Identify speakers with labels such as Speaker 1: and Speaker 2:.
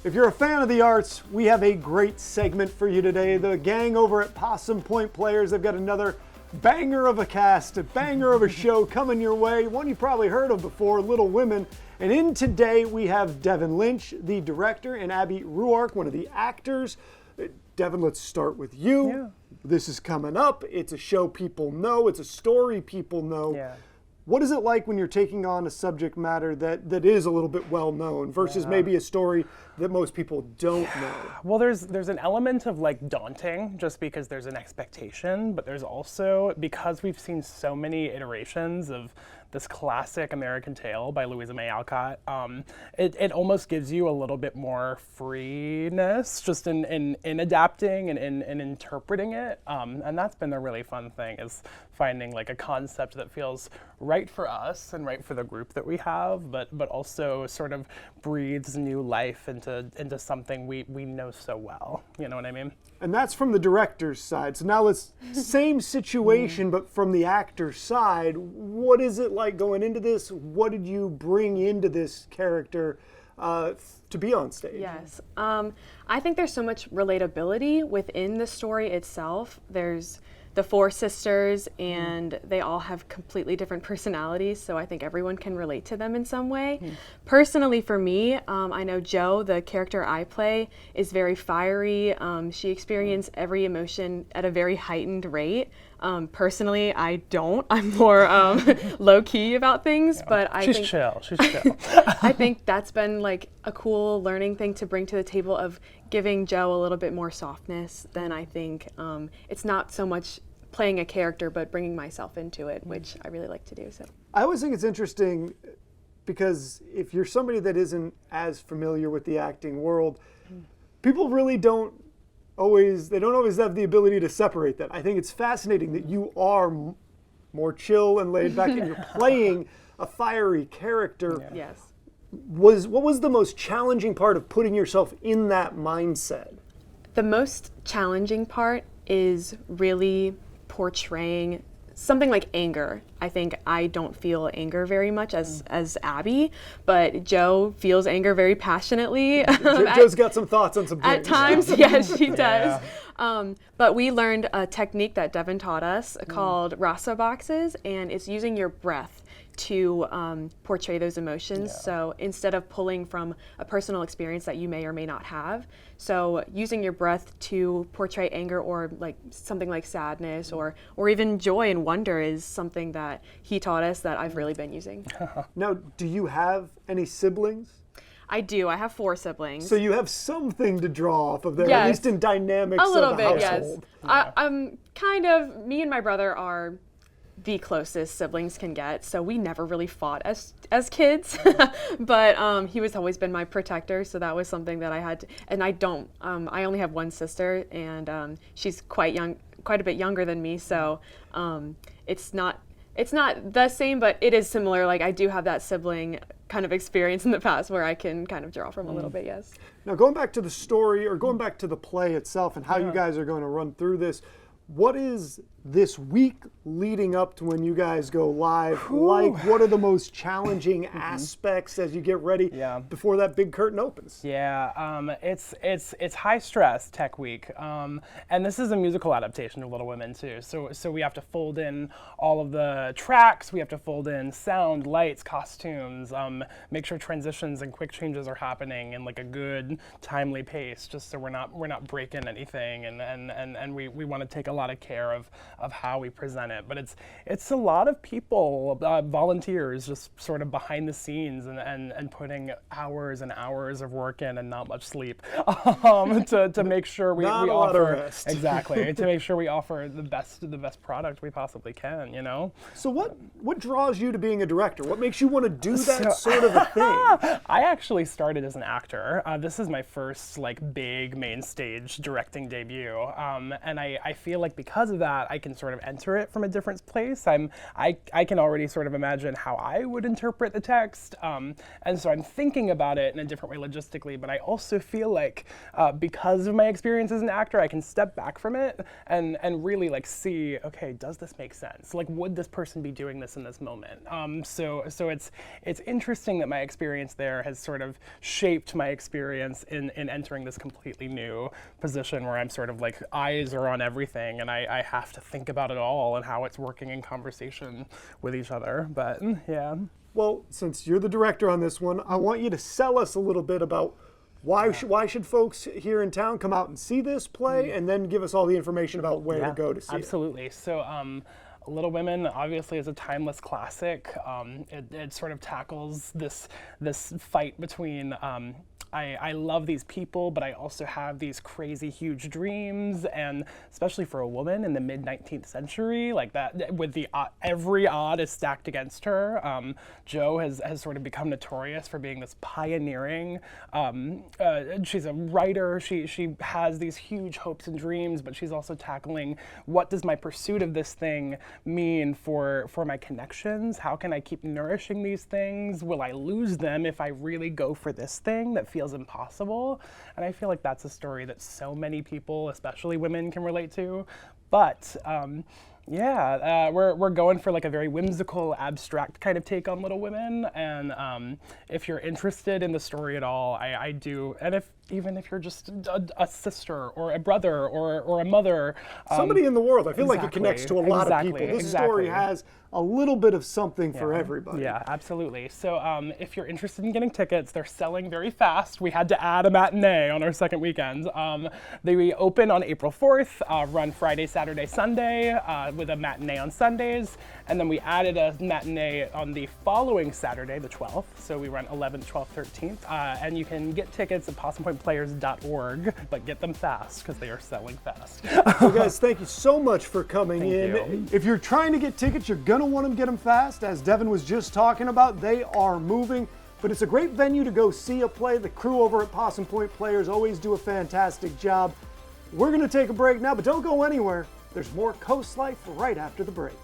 Speaker 1: If you're a fan of the arts, we have a great segment for you today. The gang over at Possum Point Players, they've got another banger of a cast, a banger of a show coming your way. One you've probably heard of before, Little Women. And in today, we have Devon Lynch, the director, and Abbey Ruark, one of the actors. Devon, let's start with you.
Speaker 2: Yeah.
Speaker 1: This is coming up. It's a show people know. It's a story people know.
Speaker 2: Yeah.
Speaker 1: What is it like when you're taking on a subject matter that is a little bit well known versus maybe a story that most people don't know?
Speaker 2: Well, there's an element of like daunting just because there's an expectation, but there's also, because we've seen so many iterations of this classic American tale by Louisa May Alcott, it almost gives you a little bit more freeness just in adapting and in interpreting it. And that's been the really fun thing, is finding like a concept that feels right for us and right for the group that we have, but also sort of breathes new life into something we know so well. You know what I mean?
Speaker 1: And that's from the director's side. So now let's, same situation, but from the actor's side, what is it like going into this? What did you bring into this character to be on stage?
Speaker 3: Yes. I think there's so much relatability within the story itself. There's the four sisters, and they all have completely different personalities, so I think everyone can relate to them in some way. Personally, for me, I know Jo, the character I play, is very fiery. She experiences every emotion at a very heightened rate. Personally, I don't. I'm more low-key about things, but I think...
Speaker 2: She's chill.
Speaker 3: I think that's been like a cool learning thing to bring to the table, of giving Jo a little bit more softness than I think. It's not so much playing a character, but bringing myself into it, which I really like to do. So
Speaker 1: I always think it's interesting because if you're somebody that isn't as familiar with the acting world, people really don't always have the ability to separate that. I think it's fascinating that you are more chill and laid back and you're playing a fiery character.
Speaker 2: Yeah.
Speaker 3: yes.
Speaker 1: What was the most challenging part of putting yourself in that mindset?
Speaker 3: The most challenging part is really portraying something like anger. I think I don't feel anger very much as Abbey, but Jo feels anger very passionately.
Speaker 1: Jo's got some thoughts on some things.
Speaker 3: At times, yes, she does. But we learned a technique that Devon taught us called Rasa boxes, and it's using your breath to portray those emotions. So instead of pulling from a personal experience that you may or may not have, so using your breath to portray anger or like something like sadness or even joy and wonder is something that he taught us that I've really been using.
Speaker 1: Now, do you have any siblings?
Speaker 3: I do. I have 4 siblings.
Speaker 1: So you have something to draw off of there,
Speaker 3: Yes.
Speaker 1: at least in dynamics
Speaker 3: A little
Speaker 1: of a
Speaker 3: bit,
Speaker 1: household.
Speaker 3: yes. I'm kind of, me and my brother are the closest siblings can get, so we never really fought as kids. But he was always been my protector, so that was something that I had to, and I don't, I only have one sister, and she's quite a bit younger than me, so it's not the same, but it is similar. Like, I do have that sibling kind of experience in the past where I can kind of draw from a little bit, yes.
Speaker 1: Now, going back to the story, or going back to the play itself and how you guys are going to run through this, what is this week leading up to when you guys go live like? What are the most challenging aspects as you get ready before that big curtain opens?
Speaker 2: Yeah, it's high stress tech week, and this is a musical adaptation of Little Women too. So we have to fold in all of the tracks. We have to fold in sound, lights, costumes. Make sure transitions and quick changes are happening in like a good, timely pace, just so we're not breaking anything. And we want to take a lot of care of how we present it. But it's a lot of people, volunteers, just sort of behind the scenes and putting hours and hours of work in and not much sleep to make sure we
Speaker 1: Not a
Speaker 2: offer
Speaker 1: lot of rest.
Speaker 2: exactly to make sure we offer the best product we possibly can. You know.
Speaker 1: So what draws you to being a director? What makes you want to do that sort of a thing?
Speaker 2: I actually started as an actor. This is my first like big main stage directing debut, and I feel like because of that I can sort of enter it from a different place. I can already sort of imagine how I would interpret the text, and so I'm thinking about it in a different way logistically. But I also feel like because of my experience as an actor, I can step back from it and really like see, okay, does this make sense? Like, would this person be doing this in this moment? So it's interesting that my experience there has sort of shaped my experience in entering this completely new position where I'm sort of like eyes are on everything, and I have to think about it all and how it's working in conversation with each other. But yeah.
Speaker 1: Well, since you're the director on this one, I want you to sell us a little bit about why should folks here in town come out and see this play, and then give us all the information about where to go to see it.
Speaker 2: Absolutely. So Little Women obviously is a timeless classic. It sort of tackles this fight between I love these people, but I also have these crazy huge dreams, and especially for a woman in the mid 19th century, like that, with the every odd is stacked against her. Jo has sort of become notorious for being this pioneering. She's a writer. She has these huge hopes and dreams, but she's also tackling, what does my pursuit of this thing mean for my connections? How can I keep nourishing these things? Will I lose them if I really go for this thing that feels impossible? And I feel like that's a story that so many people, especially women, can relate to. But we're going for like a very whimsical, abstract kind of take on Little Women. And if you're interested in the story at all, I do. And even if you're just a sister or a brother or a mother.
Speaker 1: Somebody in the world. I feel like it connects to a lot of people. This story has a little bit of something for everybody.
Speaker 2: Yeah, absolutely. So if you're interested in getting tickets, they're selling very fast. We had to add a matinee on our second weekend. They open on April 4th, run Friday, Saturday, Sunday, with a matinee on Sundays. And then we added a matinee on the following Saturday, the 12th. So we run 11th, 12th, 13th. And you can get tickets at possumpointplayers.org, but get them fast because they are selling fast.
Speaker 1: So guys, thank you so much for coming in.
Speaker 2: You.
Speaker 1: If you're trying to get tickets, you're going to want to get them fast. As Devon was just talking about, they are moving. But it's a great venue to go see a play. The crew over at Possum Point Players always do a fantastic job. We're going to take a break now, but don't go anywhere. There's more Coast Life right after the break.